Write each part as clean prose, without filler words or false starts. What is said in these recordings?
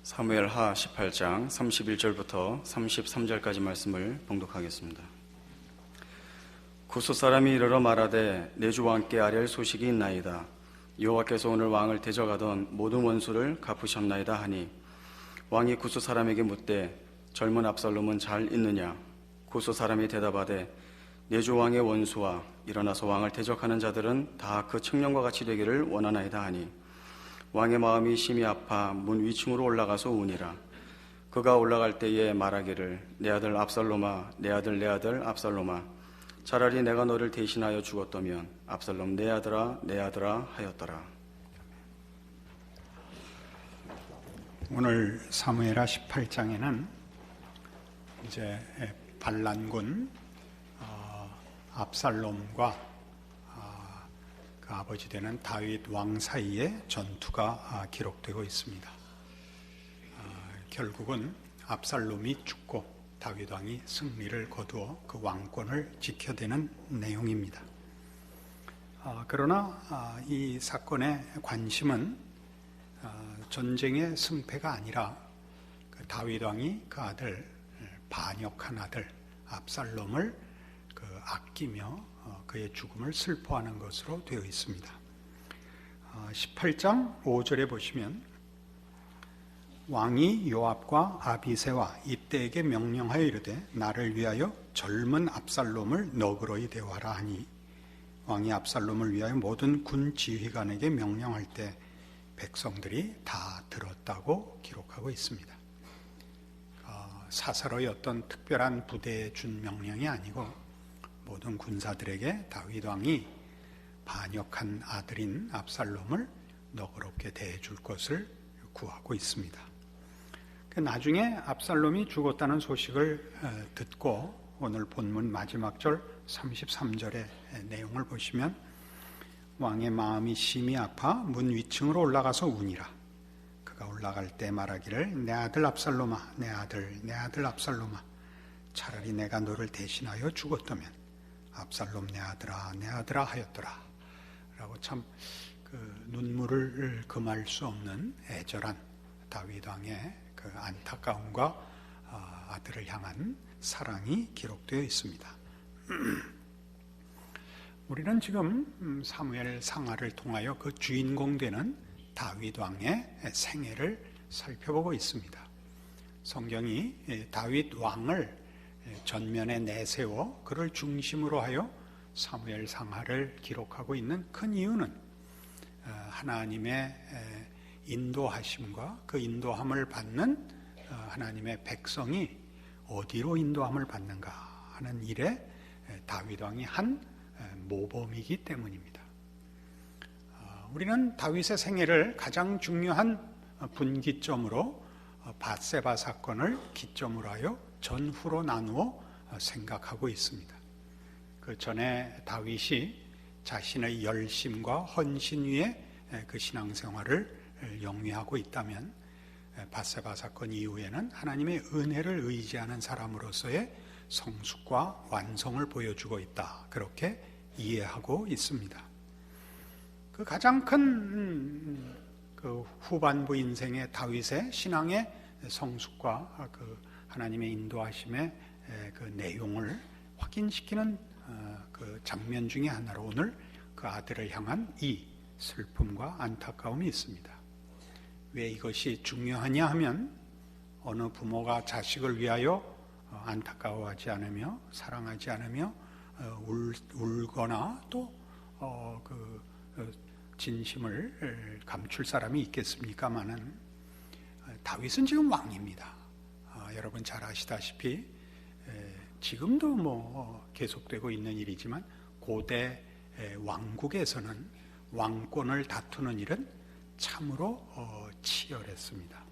사무엘하 18장 31절부터 33절까지 말씀을 봉독하겠습니다. 구스 사람이 이르러 말하되 내 주 왕께 아뢰할 소식이 있나이다. 여호와께서 오늘 왕을 대적하던 모든 원수를 갚으셨나이다 하니, 왕이 구스 사람에게 묻되 젊은 압살롬은 잘 있느냐? 구스 사람이 대답하되 내 주 왕의 원수와 일어나서 왕을 대적하는 자들은 다 그 청년과 같이 되기를 원하나이다 하니, 왕의 마음이 심히 아파 문 위층으로 올라가서 우니라. 그가 올라갈 때에 말하기를 내 아들 압살롬아, 내 아들 압살롬아, 차라리 내가 너를 대신하여 죽었다면 압살롬 내 아들아 하였더라. 오늘 사무엘하 18장에는 이제 반란군 압살롬과 그 아버지 되는 다윗 왕 사이의 전투가 기록되고 있습니다. 결국은 압살롬이 죽고 다윗 왕이 승리를 거두어 그 왕권을 지켜내는 내용입니다. 그러나 이 사건의 관심은 전쟁의 승패가 아니라 그 다윗 왕이 그 아들, 반역한 아들 압살롬을 아끼며 그의 죽음을 슬퍼하는 것으로 되어 있습니다. 18장 5절에 보시면 왕이 요압과 아비새와 이때에게 명령하여 이르되 나를 위하여 젊은 압살롬을 너그러이 대우하라 하니, 왕이 압살롬을 위하여 모든 군 지휘관에게 명령할 때 백성들이 다 들었다고 기록하고 있습니다. 사사로이 어떤 특별한 부대에 준 명령이 아니고 모든 군사들에게 다윗 왕이 반역한 아들인 압살롬을 너그럽게 대해줄 것을 구하고 있습니다. 나중에 압살롬이 죽었다는 소식을 듣고 오늘 본문 마지막 절 33절의 내용을 보시면 왕의 마음이 심히 아파 문 위층으로 올라가서 우니라. 그가 올라갈 때 말하기를 내 아들 압살롬아, 내 아들 압살롬아, 차라리 내가 너를 대신하여 죽었다면 압살롬 내 아들아 하였더라. 라고 참 눈물을 금할 수 없는 애절한 다윗 왕의 그 안타까움과 아들을 향한 사랑이 기록되어 있습니다. 우리는 지금 사무엘 상하를 통하여 그 주인공 되는 다윗 왕의 생애를 살펴보고 있습니다. 성경이 다윗 왕을 전면에 내세워 그를 중심으로 하여 사무엘 상하를 기록하고 있는 큰 이유는 하나님의 인도하심과 그 인도함을 받는 하나님의 백성이 어디로 인도함을 받는가 하는 일에 다윗 왕이 한 모범이기 때문입니다. 우리는 다윗의 생애를 가장 중요한 분기점으로 밧세바 사건을 기점으로 하여 전후로 나누어 생각하고 있습니다. 그 전에 다윗이 자신의 열심과 헌신 위에 그 신앙생활을 영위하고 있다면, 밧세바 사건 이후에는 하나님의 은혜를 의지하는 사람으로서의 성숙과 완성을 보여주고 있다, 그렇게 이해하고 있습니다. 그 가장 큰 그 후반부 인생의 다윗의 신앙의 성숙과 그 하나님의 인도하심의 그 내용을 확인시키는 그 장면 중에 하나로 오늘 그 아들을 향한 이 슬픔과 안타까움이 있습니다. 왜 이것이 중요하냐 하면, 어느 부모가 자식을 위하여 안타까워하지 않으며 사랑하지 않으며 울거나 또 진심을 감출 사람이 있겠습니까마는, 다윗은 지금 왕입니다. 여러분 잘 아시다시피 지금도 계속되고 있는 일이지만 고대 왕국에서는 왕권을 다투는 일은 참으로 치열했습니다.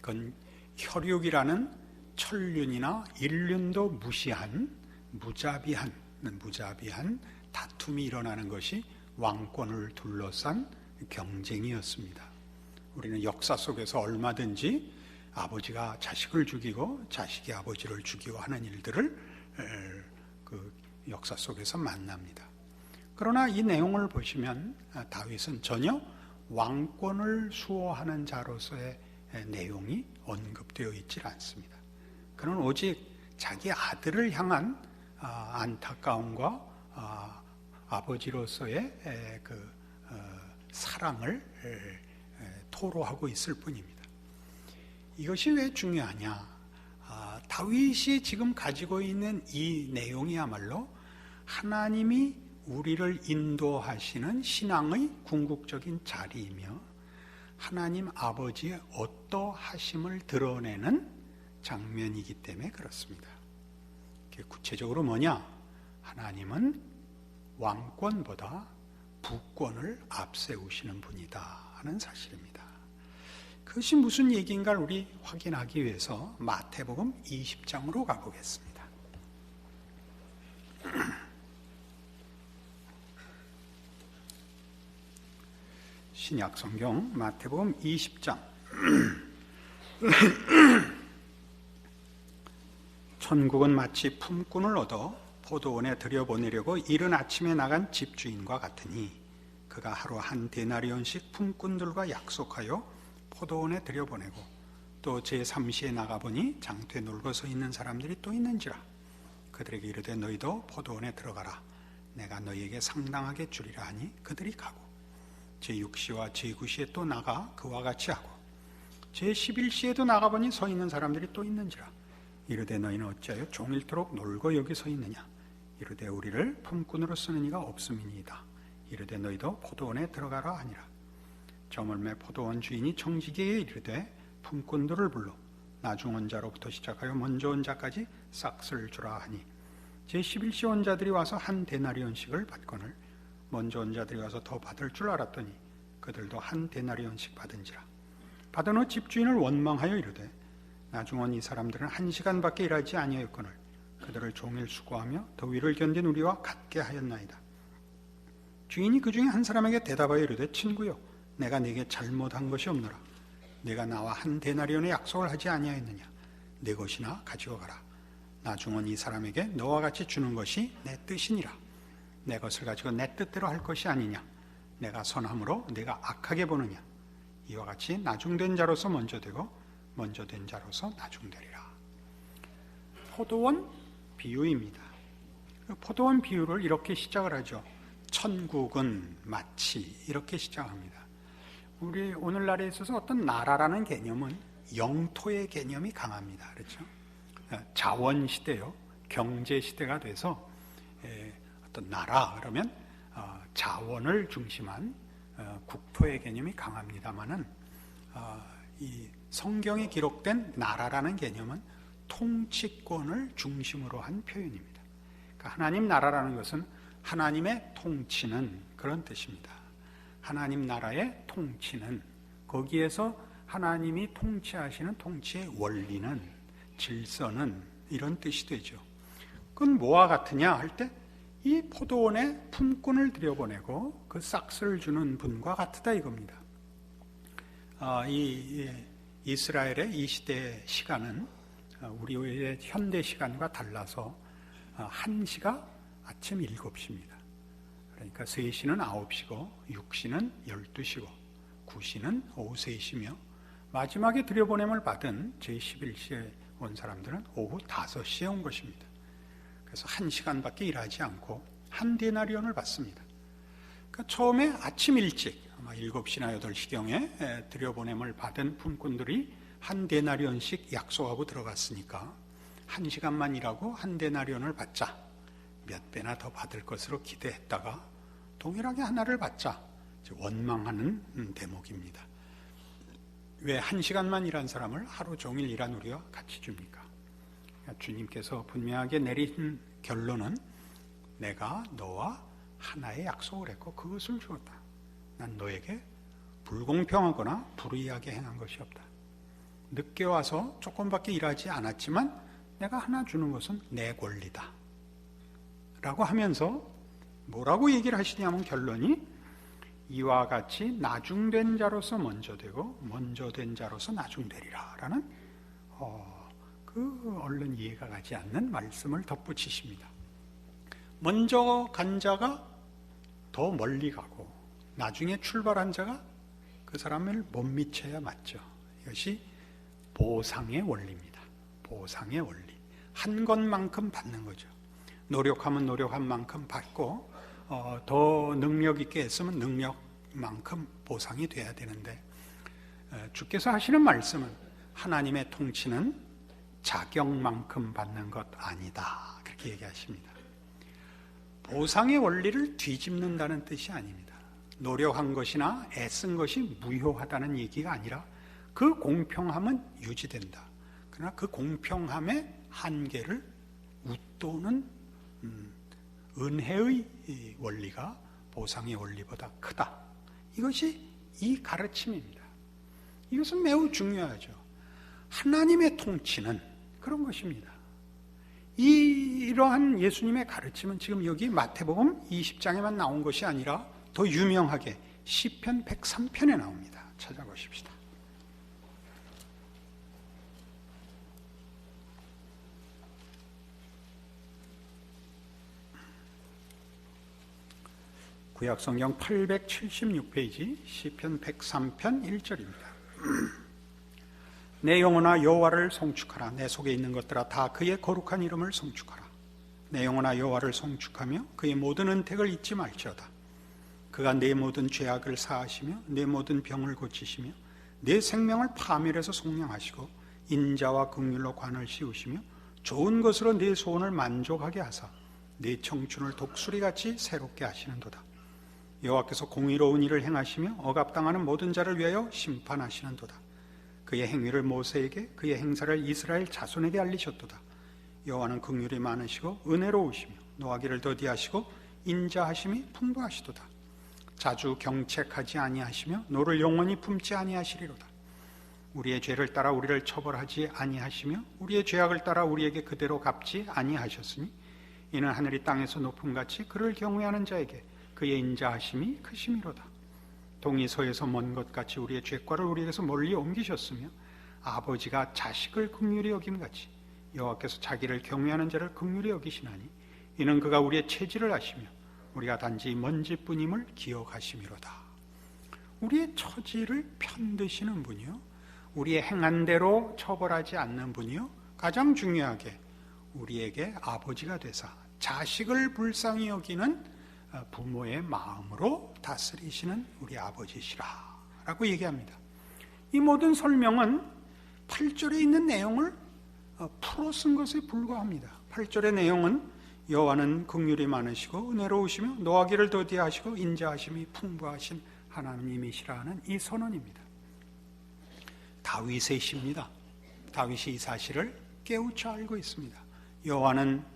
그건 혈육이라는 천륜이나 일륜도 무시한 무자비한 다툼이 일어나는 것이 왕권을 둘러싼 경쟁이었습니다. 우리는 역사 속에서 얼마든지 아버지가 자식을 죽이고 자식이 아버지를 죽이고 하는 일들을 그 역사 속에서 만납니다. 그러나 이 내용을 보시면 다윗은 전혀 왕권을 수호하는 자로서의 내용이 언급되어 있질 않습니다. 그는 오직 자기 아들을 향한 안타까움과 아버지로서의 사랑을 토로하고 있을 뿐입니다. 이것이 왜 중요하냐? 다윗이 지금 가지고 있는 이 내용이야말로 하나님이 우리를 인도하시는 신앙의 궁극적인 자리이며 하나님 아버지의 어떠하심을 드러내는 장면이기 때문에 그렇습니다. 구체적으로 뭐냐? 하나님은 왕권보다 부권을 앞세우시는 분이다 하는 사실입니다. 그것이 무슨 얘기인가를 우리 확인하기 위해서 마태복음 20장으로 가보겠습니다. 신약성경 마태복음 20장. 천국은 마치 품꾼을 얻어 포도원에 들여보내려고 이른 아침에 나간 집주인과 같으니 그가 하루 한 데나리온씩 품꾼들과 약속하여 포도원에 들여보내고 또 제3시에 나가보니 장터에 놀고 서 있는 사람들이 또 있는지라. 그들에게 이르되 너희도 포도원에 들어가라. 내가 너희에게 상당하게 주리라 하니 그들이 가고 제6시와 제9시에 또 나가 그와 같이 하고 제11시에도 나가보니 서 있는 사람들이 또 있는지라. 이르되 너희는 어찌하여 종일토록 놀고 여기 서 있느냐. 이르되 우리를 품꾼으로 쓰는 이가 없음이니이다. 이르되 너희도 포도원에 들어가라 하니라. 저물매 포도원 주인이 청지기에 이르되 품꾼들을 불러 나중 온 자로부터 시작하여 먼저 온 자까지 싹쓸 주라 하니 제11시 온 자들이 와서 한 데나리온씩을 받거늘 먼저 온 자들이 와서 더 받을 줄 알았더니 그들도 한 데나리온씩 받은지라. 받은 후 집주인을 원망하여 이르되 나중 온 이 사람들은 1시간밖에 일하지 아니하였거늘 그들을 종일 수고하며 더위를 견딘 우리와 같게 하였나이다. 주인이 그 중에 한 사람에게 대답하여 이르되 친구여 내가 네게 잘못한 것이 없노라. 내가 나와 한 데나리온의 약속을 하지 아니하였느냐. 내 것이나 가지고 가라. 나중 온 이 사람에게 너와 같이 주는 것이 내 뜻이니라. 내 것을 가지고 내 뜻대로 할 것이 아니냐. 내가 선함으로 내가 악하게 보느냐. 이와 같이 나중된 자로서 먼저 되고 먼저 된 자로서 나중되리라. 포도원 비유입니다. 포도원 비유를 이렇게 시작을 하죠. 천국은 마치 이렇게 시작합니다. 우리 오늘날에 있어서 어떤 나라라는 개념은 영토의 개념이 강합니다. 그렇죠? 자원 시대요, 경제 시대가 돼서 어떤 나라 그러면 자원을 중심한 국토의 개념이 강합니다만은 이 성경에 기록된 나라라는 개념은 통치권을 중심으로 한 표현입니다. 그러니까 하나님 나라라는 것은 하나님의 통치는 그런 뜻입니다. 하나님 나라의 통치는 거기에서 하나님이 통치하시는 통치의 원리는 질서는 이런 뜻이 되죠. 그건 뭐와 같으냐 할 때 이 포도원에 품꾼을 들여보내고 그 싹스를 주는 분과 같다 이겁니다. 이 이스라엘의 이 시대의 시간은 우리의 현대 시간과 달라서 1시가 아침 7시입니다. 그러니까 3시는 9시고 6시는 12시고 9시는 오후 3시며 마지막에 들여보냄을 받은 제11시에 온 사람들은 오후 5시에 온 것입니다. 그래서 1시간밖에 일하지 않고 한 데나리온을 받습니다. 그러니까 처음에 아침 일찍 아마 7시나 8시경에 들여보냄을 받은 품꾼들이 한 데나리온씩 약속하고 들어갔으니까 1시간만 일하고 한 데나리온을 받자, 몇 배나 더 받을 것으로 기대했다가 동일하게 하나를 받자 원망하는 대목입니다. 왜 1시간만 일한 사람을 하루 종일 일한 우리와 같이 줍니까? 주님께서 분명하게 내린 결론은 내가 너와 하나의 약속을 했고 그것을 주었다. 난 너에게 불공평하거나 불의하게 행한 것이 없다. 늦게 와서 조금밖에 일하지 않았지만 내가 하나 주는 것은 내 권리다 라고 하면서 뭐라고 얘기를 하시냐면 결론이 이와 같이 나중된 자로서 먼저 되고 먼저 된 자로서 나중되리라 라는 얼른 이해가 가지 않는 말씀을 덧붙이십니다. 먼저 간 자가 더 멀리 가고 나중에 출발한 자가 그 사람을 못 미쳐야 맞죠. 이것이 보상의 원리입니다. 보상의 원리. 한 것만큼 받는 거죠. 노력하면 노력한 만큼 받고 더 능력 있게 했으면 능력만큼 보상이 돼야 되는데, 주께서 하시는 말씀은 하나님의 통치는 자격만큼 받는 것 아니다, 그렇게 얘기하십니다. 보상의 원리를 뒤집는다는 뜻이 아닙니다. 노력한 것이나 애쓴 것이 무효하다는 얘기가 아니라 그 공평함은 유지된다. 그러나 그 공평함의 한계를 웃도는 은혜의 원리가 보상의 원리보다 크다. 이것이 이 가르침입니다. 이것은 매우 중요하죠. 하나님의 통치는 그런 것입니다. 이러한 예수님의 가르침은 지금 여기 마태복음 20장에만 나온 것이 아니라 더 유명하게 시편 103편에 나옵니다. 찾아보십시다. 구약성경 876페이지 시편 103편 1절입니다. 내 영혼아 여호와를 송축하라. 내 속에 있는 것들아 다 그의 거룩한 이름을 송축하라. 내 영혼아 여호와를 송축하며 그의 모든 은택을 잊지 말지어다. 그가 내 모든 죄악을 사하시며 내 모든 병을 고치시며 내 생명을 파멸해서 속량하시고 인자와 긍휼로 관을 씌우시며 좋은 것으로 내 소원을 만족하게 하사 내 청춘을 독수리같이 새롭게 하시는도다. 여호와께서 공의로운 일을 행하시며 억압당하는 모든 자를 위하여 심판하시는도다. 그의 행위를 모세에게 그의 행사를 이스라엘 자손에게 알리셨도다. 여호와는 긍휼이 많으시고 은혜로우시며 노하기를 더디하시고 인자하심이 풍부하시도다. 자주 경책하지 아니하시며 노를 영원히 품지 아니하시리로다. 우리의 죄를 따라 우리를 처벌하지 아니하시며 우리의 죄악을 따라 우리에게 그대로 갚지 아니하셨으니 이는 하늘이 땅에서 높음같이 그를 경외하는 자에게 그의 인자하심이 크심이로다. 동이 서에서 먼 것 같이 우리의 죄과를 우리에게서 멀리 옮기셨으며 아버지가 자식을 긍휼히 여김같이 여호와께서 자기를 경외하는 자를 긍휼히 여기시나니 이는 그가 우리의 체질을 아시며 우리가 단지 먼지뿐임을 기억하심이로다. 우리의 처지를 편드시는 분이요, 우리의 행한 대로 처벌하지 않는 분이요, 가장 중요하게 우리에게 아버지가 되사 자식을 불쌍히 여기는 부모의 마음으로 다스리시는 우리 아버지시라 라고 얘기합니다. 이 모든 설명은 8절에 있는 내용을 풀어 쓴 것에 불과합니다. 8절의 내용은 여호와는 긍휼이 많으시고 은혜로우시며 노하기를 더디하시고 인자하심이 풍부하신 하나님이시라는 이 선언입니다. 다윗의 시입니다. 다윗이 이 사실을 깨우쳐 알고 있습니다. 여호와는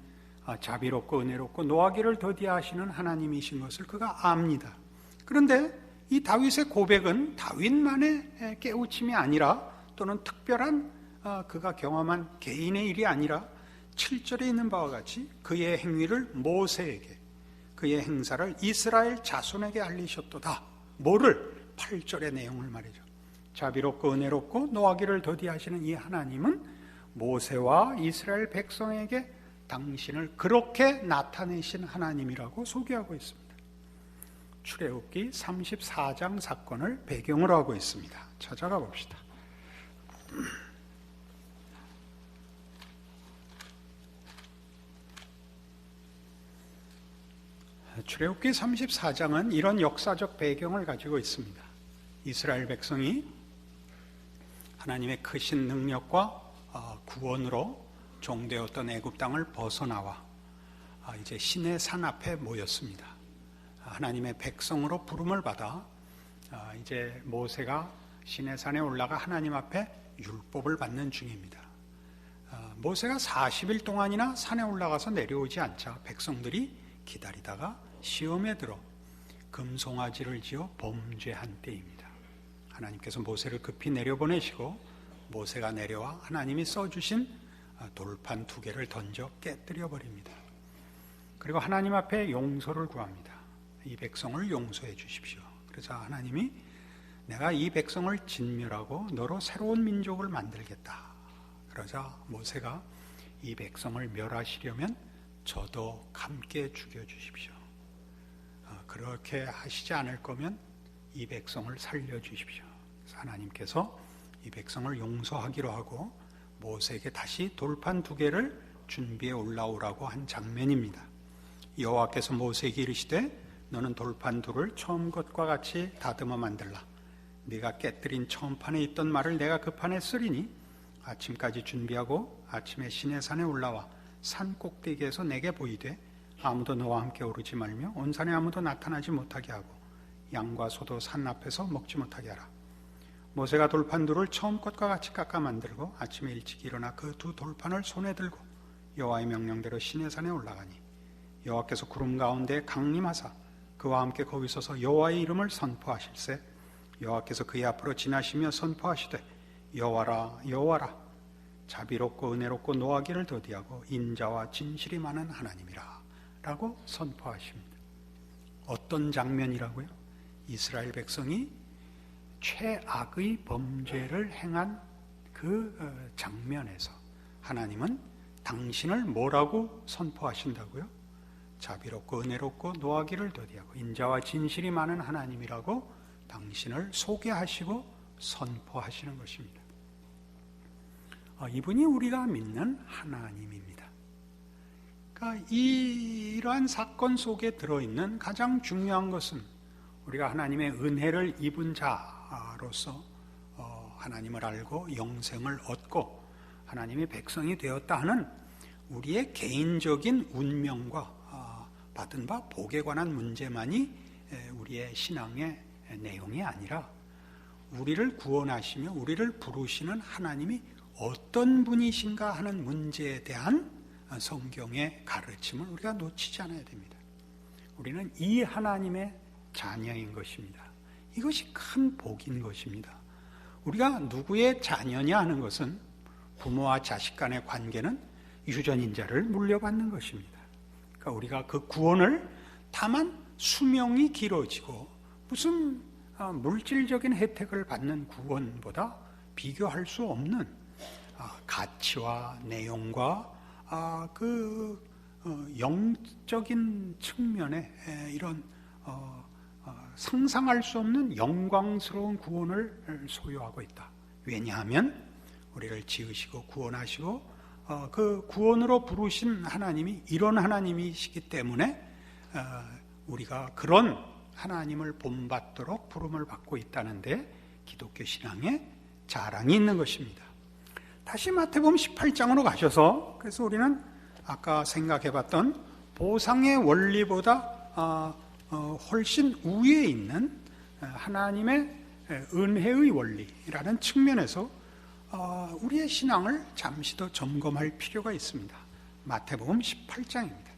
자비롭고 은혜롭고 노하기를 더디하시는 하나님이신 것을 그가 압니다. 그런데 이 다윗의 고백은 다윗만의 깨우침이 아니라, 또는 특별한 그가 경험한 개인의 일이 아니라 7절에 있는 바와 같이 그의 행위를 모세에게, 그의 행사를 이스라엘 자손에게 알리셨도다. 뭐를? 8절의 내용을 말이죠. 자비롭고 은혜롭고 노하기를 더디하시는 이 하나님은 모세와 이스라엘 백성에게 당신을 그렇게 나타내신 하나님이라고 소개하고 있습니다. 출애굽기 34장 사건을 배경으로 하고 있습니다. 찾아가 봅시다. 출애굽기 34장은 이런 역사적 배경을 가지고 있습니다. 이스라엘 백성이 하나님의 크신 능력과 구원으로 종되었던 애굽 땅을 벗어나와 이제 시내 산 앞에 모였습니다. 하나님의 백성으로 부름을 받아 이제 모세가 시내 산에 올라가 하나님 앞에 율법을 받는 중입니다. 모세가 40일 동안이나 산에 올라가서 내려오지 않자 백성들이 기다리다가 시험에 들어 금송아지를 지어 범죄한 때입니다. 하나님께서 모세를 급히 내려보내시고 모세가 내려와 하나님이 써주신 돌판 2개를 던져 깨뜨려 버립니다. 그리고 하나님 앞에 용서를 구합니다. 이 백성을 용서해 주십시오. 그래서 하나님이 내가 이 백성을 진멸하고 너로 새로운 민족을 만들겠다. 그러자 모세가 이 백성을 멸하시려면 저도 함께 죽여주십시오. 그렇게 하시지 않을 거면 이 백성을 살려주십시오. 그래서 하나님께서 이 백성을 용서하기로 하고 모세에게 다시 돌판 2개를 준비해 올라오라고 한 장면입니다. 여호와께서 모세에게 이르시되 너는 돌판 2를 처음 것과 같이 다듬어 만들라. 네가 깨뜨린 처음 판에 있던 말을 내가 그 판에 쓰리니 아침까지 준비하고 아침에 시내산에 올라와 산 꼭대기에서 내게 보이되 아무도 너와 함께 오르지 말며 온 산에 아무도 나타나지 못하게 하고 양과 소도 산 앞에서 먹지 못하게 하라. 모세가 돌판 2를 처음 것과 같이 깎아 만들고 아침에 일찍 일어나 그 2 돌판을 손에 들고 여호와의 명령대로 시내산에 올라가니 여호와께서 구름 가운데 강림하사 그와 함께 거기 서서 여호와의 이름을 선포하실세 여호와께서 그의 앞으로 지나시며 선포하시되 여호와라 여호와라 자비롭고 은혜롭고 노하기를 더디하고 인자와 진실이 많은 하나님이라 라고 선포하십니다. 어떤 장면이라고요? 이스라엘 백성이 최악의 범죄를 행한 그 장면에서 하나님은 당신을 뭐라고 선포하신다고요? 자비롭고 은혜롭고 노하기를 더디하고 인자와 진실이 많은 하나님이라고 당신을 소개하시고 선포하시는 것입니다. 이분이 우리가 믿는 하나님입니다. 그러니까 이러한 사건 속에 들어있는 가장 중요한 것은 우리가 하나님의 은혜를 입은 자로서 하나님을 알고 영생을 얻고 하나님의 백성이 되었다 하는 우리의 개인적인 운명과 받은 바 복에 관한 문제만이 우리의 신앙의 내용이 아니라 우리를 구원하시며 우리를 부르시는 하나님이 어떤 분이신가 하는 문제에 대한 성경의 가르침을 우리가 놓치지 않아야 됩니다. 우리는 이 하나님의 자녀인 것입니다. 이것이 큰 복인 것입니다. 우리가 누구의 자녀냐 하는 것은 부모와 자식 간의 관계는 유전인자를 물려받는 것입니다. 그러니까 우리가 그 구원을 다만 수명이 길어지고 무슨 물질적인 혜택을 받는 구원보다 비교할 수 없는 가치와 내용과 그 영적인 측면에 이런 상상할 수 없는 영광스러운 구원을 소유하고 있다. 왜냐하면 우리를 지으시고 구원하시고 그 구원으로 부르신 하나님이 이런 하나님이시기 때문에 우리가 그런 하나님을 본받도록 부름을 받고 있다는데 기독교 신앙에 자랑이 있는 것입니다. 다시 마태복음 18장으로 가셔서 그래서 우리는 아까 생각해봤던 보상의 원리보다 훨씬 우위에 있는 하나님의 은혜의 원리라는 측면에서 우리의 신앙을 잠시 더 점검할 필요가 있습니다. 마태복음 18장입니다.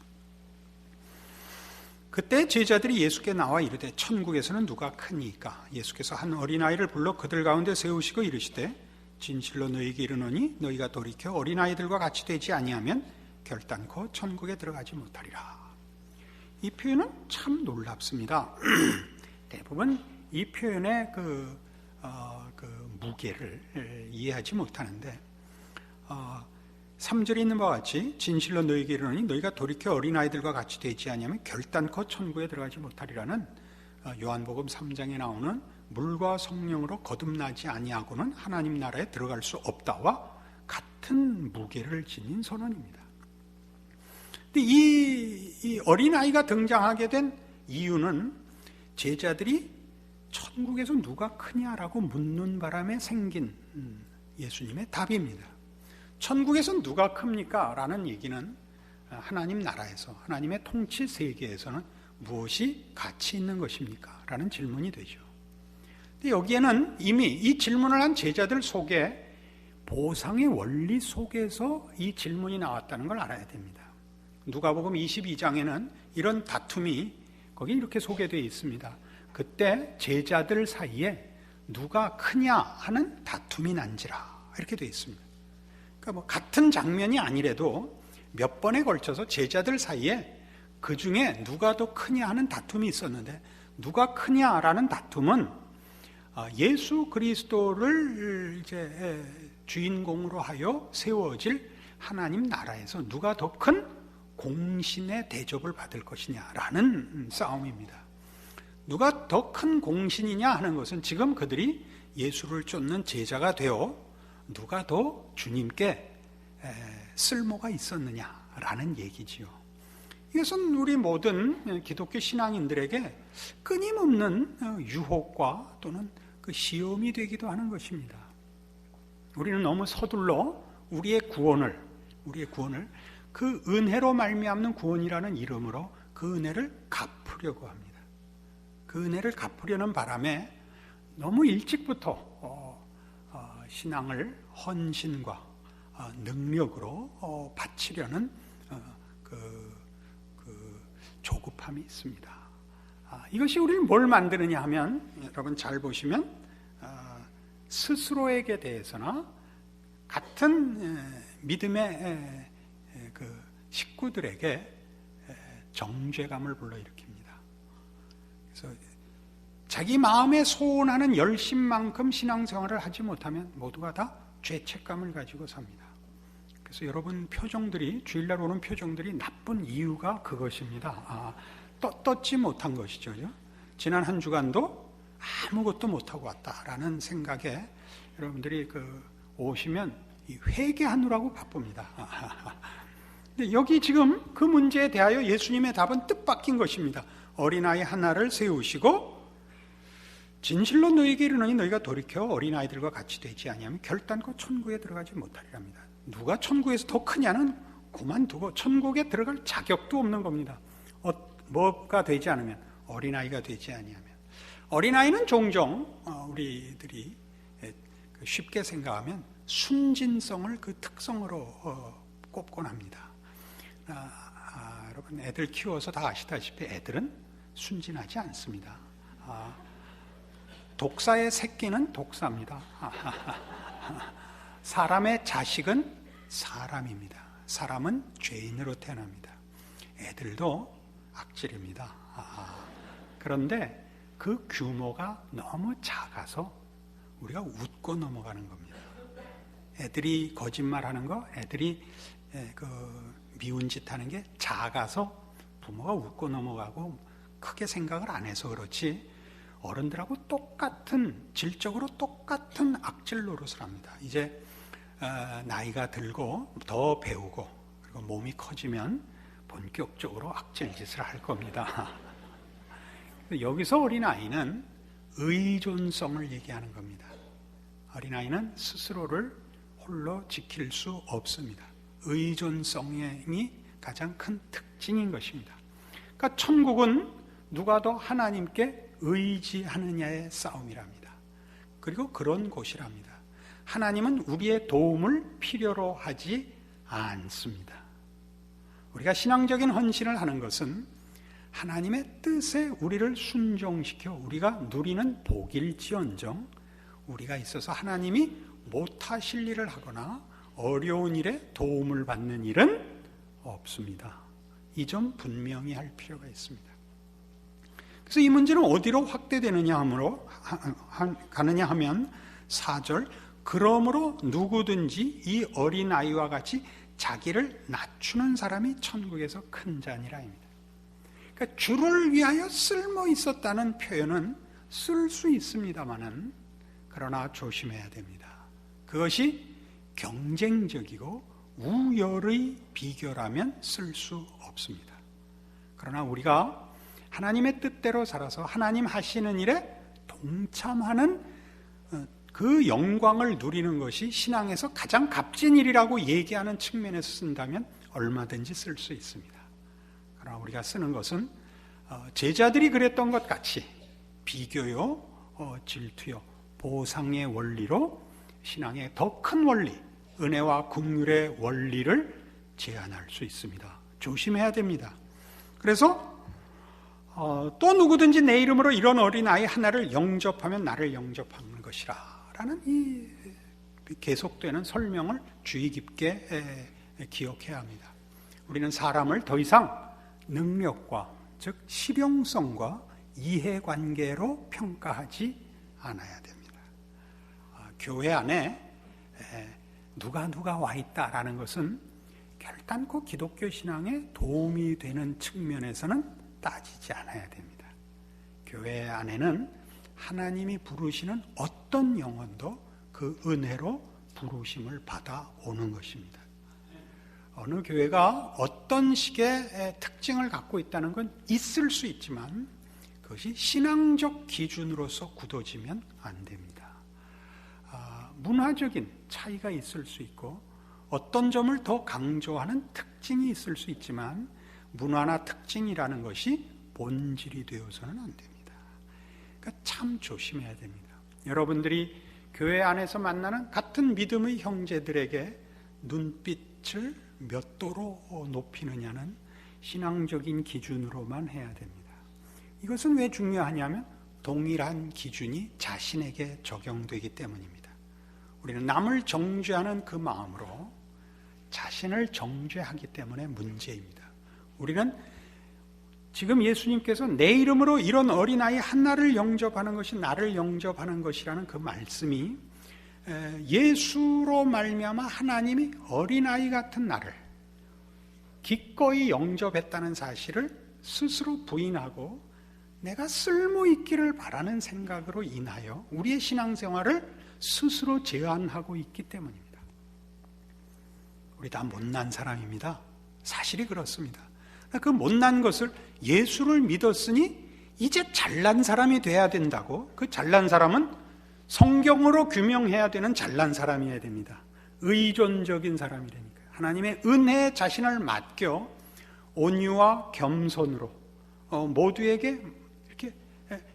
그때 제자들이 예수께 나와 이르되 천국에서는 누가 크니까? 예수께서 한 어린아이를 불러 그들 가운데 세우시고 이르시되 진실로 너희에게 이르노니 너희가 돌이켜 어린아이들과 같이 되지 아니하면 결단코 천국에 들어가지 못하리라. 이 표현은 참 놀랍습니다. 대부분 이 표현의 그 무게를 이해하지 못하는데 3절에 있는 바와 같이 진실로 너희에게 이르노니 너희가 돌이켜 어린아이들과 같이 되지 아니하면 결단코 천국에 들어가지 못하리라는 요한복음 3장에 나오는 물과 성령으로 거듭나지 아니하고는 하나님 나라에 들어갈 수 없다와 같은 무게를 지닌 선언입니다. 근데 이 어린아이가 등장하게 된 이유는 제자들이 천국에서 누가 크냐라고 묻는 바람에 생긴 예수님의 답입니다. 천국에서 누가 큽니까? 라는 얘기는 하나님 나라에서 하나님의 통치 세계에서는 무엇이 가치 있는 것입니까? 라는 질문이 되죠. 근데 여기에는 이미 이 질문을 한 제자들 속에 보상의 원리 속에서 이 질문이 나왔다는 걸 알아야 됩니다. 누가복음 22장에는 이런 다툼이 거기 이렇게 소개되어 있습니다. 그때 제자들 사이에 누가 크냐 하는 다툼이 난지라 이렇게 되어 있습니다. 그러니까 뭐 같은 장면이 아니래도 몇 번에 걸쳐서 제자들 사이에 그 중에 누가 더 크냐 하는 다툼이 있었는데 누가 크냐라는 다툼은 예수 그리스도를 이제 주인공으로 하여 세워질 하나님 나라에서 누가 더 큰 공신의 대접을 받을 것이냐라는 싸움입니다. 누가 더 큰 공신이냐 하는 것은 지금 그들이 예수를 쫓는 제자가 되어 누가 더 주님께 쓸모가 있었느냐라는 얘기지요. 이것은 우리 모든 기독교 신앙인들에게 끊임없는 유혹과 또는 그 시험이 되기도 하는 것입니다. 우리는 너무 서둘러 우리의 구원을 그 은혜로 말미암는 구원이라는 이름으로 그 은혜를 갚으려고 합니다. 그 은혜를 갚으려는 바람에 너무 일찍부터 신앙을 헌신과 능력으로 바치려는 그 조급함이 있습니다. 이것이 우리를 뭘 만드느냐 하면, 여러분 잘 보시면 스스로에게 대해서나 같은 믿음의 그 식구들에게 정죄감을 불러일으킵니다. 그래서 자기 마음에 소원하는 열심만큼 신앙생활을 하지 못하면 모두가 다 죄책감을 가지고 삽니다. 그래서 여러분 표정들이, 주일날 오는 표정들이 나쁜 이유가 그것입니다. 떳떳지 못한 것이죠. 지난 한 주간도 아무것도 못하고 왔다라는 생각에 여러분들이 오시면 회개하느라고 바쁩니다. 근데 여기 지금 그 문제에 대하여 예수님의 답은 뜻밖인 것입니다. 어린아이 하나를 세우시고 진실로 너희에게 이르노니 너희가 돌이켜 어린아이들과 같이 되지 아니하면 결단코 천국에 들어가지 못하리랍니다. 누가 천국에서 더 크냐는 그만두고 천국에 들어갈 자격도 없는 겁니다. 뭐가 되지 않으면, 어린아이가 되지 아니하면. 어린아이는 종종 우리들이 쉽게 생각하면 순진성을 그 특성으로 꼽곤 합니다. 여러분 애들 키워서 다 아시다시피 애들은 순진하지 않습니다. 독사의 새끼는 독사입니다. 사람의 자식은 사람입니다. 사람은 죄인으로 태어납니다. 애들도 악질입니다. 그런데 그 규모가 너무 작아서 우리가 웃고 넘어가는 겁니다. 애들이 거짓말하는 거, 애들이 미운 짓 하는 게 작아서 부모가 웃고 넘어가고 크게 생각을 안 해서 그렇지, 어른들하고 질적으로 똑같은 악질 노릇을 합니다. 이제 나이가 들고 더 배우고 그리고 몸이 커지면 본격적으로 악질 짓을 할 겁니다. 여기서 어린아이는 의존성을 얘기하는 겁니다. 어린아이는 스스로를 홀로 지킬 수 없습니다. 의존성이 가장 큰 특징인 것입니다. 그러니까 천국은 누가 더 하나님께 의지하느냐의 싸움이랍니다. 그리고 그런 곳이랍니다. 하나님은 우리의 도움을 필요로 하지 않습니다. 우리가 신앙적인 헌신을 하는 것은 하나님의 뜻에 우리를 순종시켜 우리가 누리는 복일지언정 우리가 있어서 하나님이 못하실 일을 하거나 어려운 일에 도움을 받는 일은 없습니다. 이 점 분명히 할 필요가 있습니다. 그래서 이 문제는 어디로 확대되느냐 가느냐 하면 4절, 그러므로 누구든지 이 어린아이와 같이 자기를 낮추는 사람이 천국에서 큰 자니라입니다. 그러니까 주를 위하여 쓸모 있었다는 표현은 쓸 수 있습니다만은 그러나 조심해야 됩니다. 그것이 경쟁적이고 우열의 비교라면 쓸 수 없습니다. 그러나 우리가 하나님의 뜻대로 살아서 하나님 하시는 일에 동참하는 그 영광을 누리는 것이 신앙에서 가장 값진 일이라고 얘기하는 측면에서 쓴다면 얼마든지 쓸 수 있습니다. 그러나 우리가 쓰는 것은 제자들이 그랬던 것 같이 비교요, 질투요, 보상의 원리로 신앙의 더 큰 원리, 은혜와 긍휼의 원리를 제한할 수 있습니다. 조심해야 됩니다. 그래서 또 누구든지 내 이름으로 이런 어린아이 하나를 영접하면 나를 영접하는 것이라 라는 이 계속되는 설명을 주의 깊게 기억해야 합니다. 우리는 사람을 더 이상 능력과 즉 실용성과 이해관계로 평가하지 않아야 됩니다. 교회 안에 누가 와 있다라는 것은 결단코 기독교 신앙에 도움이 되는 측면에서는 따지지 않아야 됩니다. 교회 안에는 하나님이 부르시는 어떤 영혼도 그 은혜로 부르심을 받아오는 것입니다. 어느 교회가 어떤 식의 특징을 갖고 있다는 건 있을 수 있지만 그것이 신앙적 기준으로서 굳어지면 안 됩니다. 문화적인 차이가 있을 수 있고 어떤 점을 더 강조하는 특징이 있을 수 있지만 문화나 특징이라는 것이 본질이 되어서는 안 됩니다. 그러니까 참 조심해야 됩니다. 여러분들이 교회 안에서 만나는 같은 믿음의 형제들에게 눈빛을 몇 도로 높이느냐는 신앙적인 기준으로만 해야 됩니다. 이것은 왜 중요하냐면 동일한 기준이 자신에게 적용되기 때문입니다. 우리는 남을 정죄하는 그 마음으로 자신을 정죄하기 때문에 문제입니다. 우리는 지금 예수님께서 내 이름으로 이런 어린아이 하나를 영접하는 것이 나를 영접하는 것이라는 그 말씀이 예수로 말미암아 하나님이 어린아이 같은 나를 기꺼이 영접했다는 사실을 스스로 부인하고 내가 쓸모있기를 바라는 생각으로 인하여 우리의 신앙생활을 스스로 제한하고 있기 때문입니다. 우리 다 못난 사람입니다. 사실이 그렇습니다. 그 못난 것을 예수를 믿었으니 이제 잘난 사람이 돼야 된다고, 그 잘난 사람은 성경으로 규명해야 되는 잘난 사람이어야 됩니다. 의존적인 사람이라니까요. 하나님의 은혜에 자신을 맡겨 온유와 겸손으로 모두에게 이렇게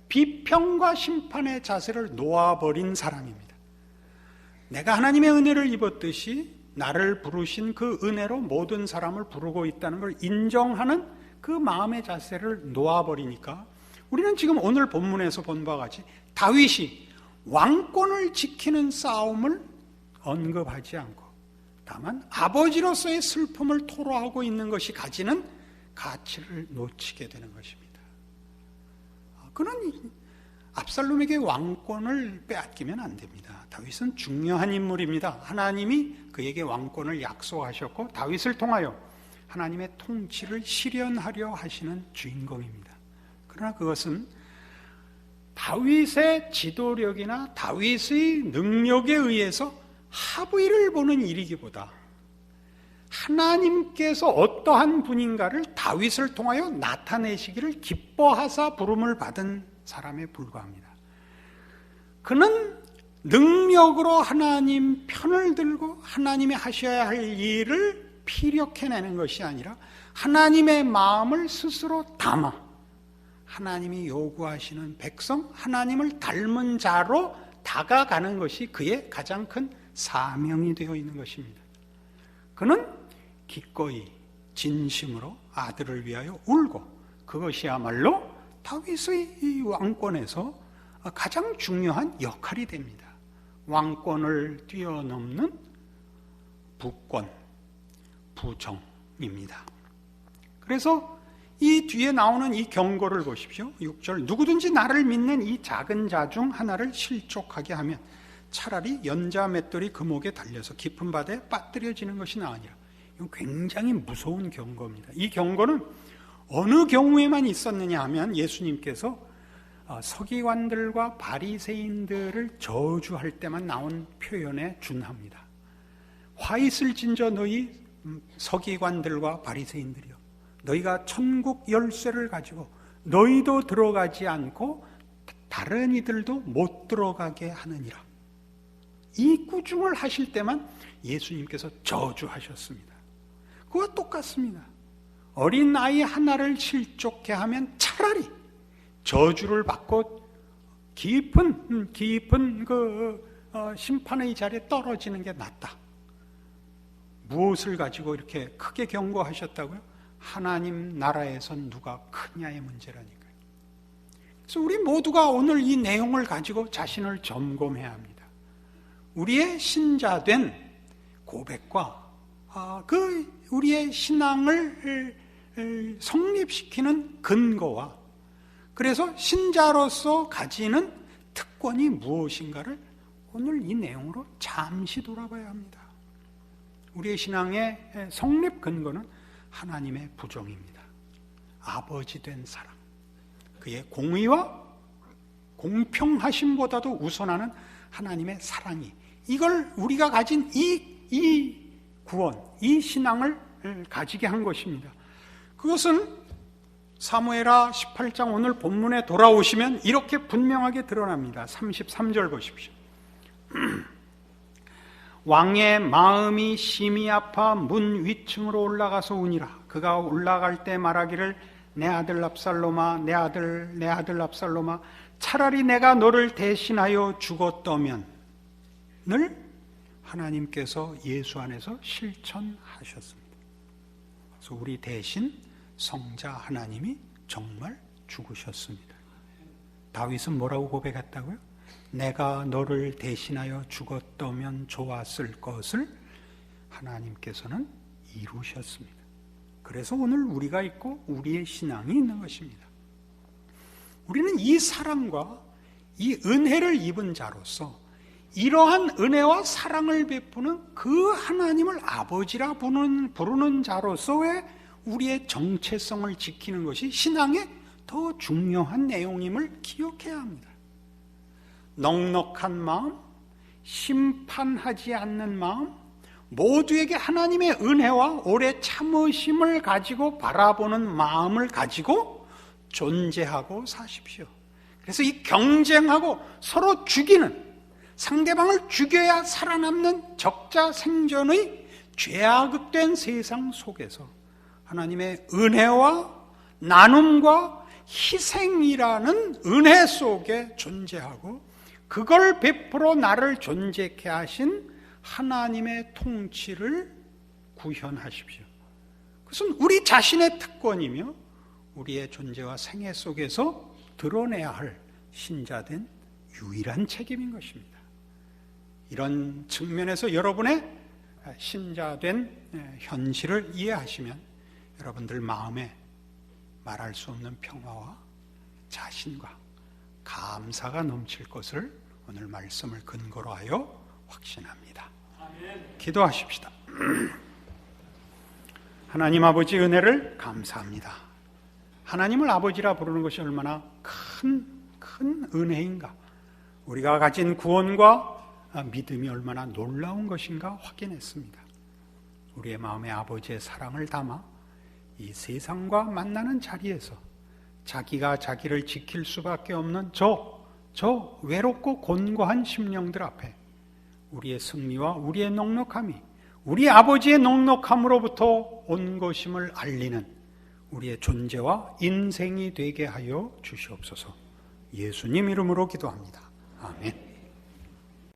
비평과 심판의 자세를 놓아버린 사람입니다. 내가 하나님의 은혜를 입었듯이 나를 부르신 그 은혜로 모든 사람을 부르고 있다는 걸 인정하는 그 마음의 자세를 놓아버리니까 우리는 지금 오늘 본문에서 본 바와 같이 다윗이 왕권을 지키는 싸움을 언급하지 않고 다만 아버지로서의 슬픔을 토로하고 있는 것이 가지는 가치를 놓치게 되는 것입니다. 그는 압살롬에게 왕권을 빼앗기면 안 됩니다. 다윗은 중요한 인물입니다. 하나님이 그에게 왕권을 약속하셨고 다윗을 통하여 하나님의 통치를 실현하려 하시는 주인공입니다. 그러나 그것은 다윗의 지도력이나 다윗의 능력에 의해서 합의를 보는 일이기보다 하나님께서 어떠한 분인가를 다윗을 통하여 나타내시기를 기뻐하사 부름을 받은 사람에 불과합니다. 그는 능력으로 하나님 편을 들고 하나님이 하셔야 할 일을 피력해내는 것이 아니라 하나님의 마음을 스스로 담아 하나님이 요구하시는 백성, 하나님을 닮은 자로 다가가는 것이 그의 가장 큰 사명이 되어 있는 것입니다. 그는 기꺼이 진심으로 아들을 위하여 울고 그것이야말로 다윗의 이 왕권에서 가장 중요한 역할이 됩니다. 왕권을 뛰어넘는 부권, 부정입니다. 그래서 이 뒤에 나오는 이 경고를 보십시오. 6절 누구든지 나를 믿는 이 작은 자 중 하나를 실족하게 하면 차라리 연자 맷돌이 그 목에 달려서 깊은 바다에 빠뜨려지는 것이 나으니라. 이건 굉장히 무서운 경고입니다. 이 경고는 어느 경우에만 있었느냐 하면 예수님께서 서기관들과 바리새인들을 저주할 때만 나온 표현에 준합니다. 화 있을진저 너희 서기관들과 바리새인들이여, 너희가 천국 열쇠를 가지고 너희도 들어가지 않고 다른 이들도 못 들어가게 하느니라. 이 꾸중을 하실 때만 예수님께서 저주하셨습니다. 그와 똑같습니다. 어린 아이 하나를 실족해 하면 차라리 저주를 받고 깊은 심판의 자리에 떨어지는 게 낫다. 무엇을 가지고 이렇게 크게 경고하셨다고요? 하나님 나라에선 누가 크냐의 문제라니까요. 그래서 우리 모두가 오늘 이 내용을 가지고 자신을 점검해야 합니다. 우리의 신자된 고백과 우리의 신앙을 성립시키는 근거와 그래서 신자로서 가지는 특권이 무엇인가를 오늘 이 내용으로 잠시 돌아봐야 합니다. 우리의 신앙의 성립 근거는 하나님의 부정입니다. 아버지 된 사랑, 그의 공의와 공평하심보다도 우선하는 하나님의 사랑이, 이걸 우리가 가진 이 구원, 이 신앙을 가지게 한 것입니다. 그것은 사무엘하 18장 오늘 본문에 돌아오시면 이렇게 분명하게 드러납니다. 33절 보십시오. 왕의 마음이 심히 아파 문 위층으로 올라가서 우니라. 그가 올라갈 때 말하기를 내 아들 압살롬아, 내 아들 압살롬아, 차라리 내가 너를 대신하여 죽었더면 늘 하나님께서 예수 안에서 실천하셨습니다. 그래서 우리 대신 성자 하나님이 정말 죽으셨습니다. 다윗은 뭐라고 고백했다고요? 내가 너를 대신하여 죽었다면 좋았을 것을 하나님께서는 이루셨습니다. 그래서 오늘 우리가 있고 우리의 신앙이 있는 것입니다. 우리는 이 사랑과 이 은혜를 입은 자로서 이러한 은혜와 사랑을 베푸는 그 하나님을 아버지라 부르는 자로서의 우리의 정체성을 지키는 것이 신앙의 더 중요한 내용임을 기억해야 합니다. 넉넉한 마음, 심판하지 않는 마음, 모두에게 하나님의 은혜와 오래 참으심을 가지고 바라보는 마음을 가지고 존재하고 사십시오. 그래서 이 경쟁하고 서로 죽이는, 상대방을 죽여야 살아남는 적자생존의 죄악된 세상 속에서 하나님의 은혜와 나눔과 희생이라는 은혜 속에 존재하고 그걸 베풀어 나를 존재케 하신 하나님의 통치를 구현하십시오. 그것은 우리 자신의 특권이며 우리의 존재와 생애 속에서 드러내야 할 신자된 유일한 책임인 것입니다. 이런 측면에서 여러분의 신자된 현실을 이해하시면 여러분들 마음에 말할 수 없는 평화와 자신과 감사가 넘칠 것을 오늘 말씀을 근거로 하여 확신합니다. 기도하십시다. 하나님 아버지 은혜를 감사합니다. 하나님을 아버지라 부르는 것이 얼마나 큰 은혜인가, 우리가 가진 구원과 믿음이 얼마나 놀라운 것인가 확인했습니다. 우리의 마음에 아버지의 사랑을 담아 이 세상과 만나는 자리에서 자기가 자기를 지킬 수밖에 없는 저 외롭고 곤고한 심령들 앞에 우리의 승리와 우리의 넉넉함이 우리 아버지의 넉넉함으로부터 온 것임을 알리는 우리의 존재와 인생이 되게 하여 주시옵소서. 예수님 이름으로 기도합니다. 아멘.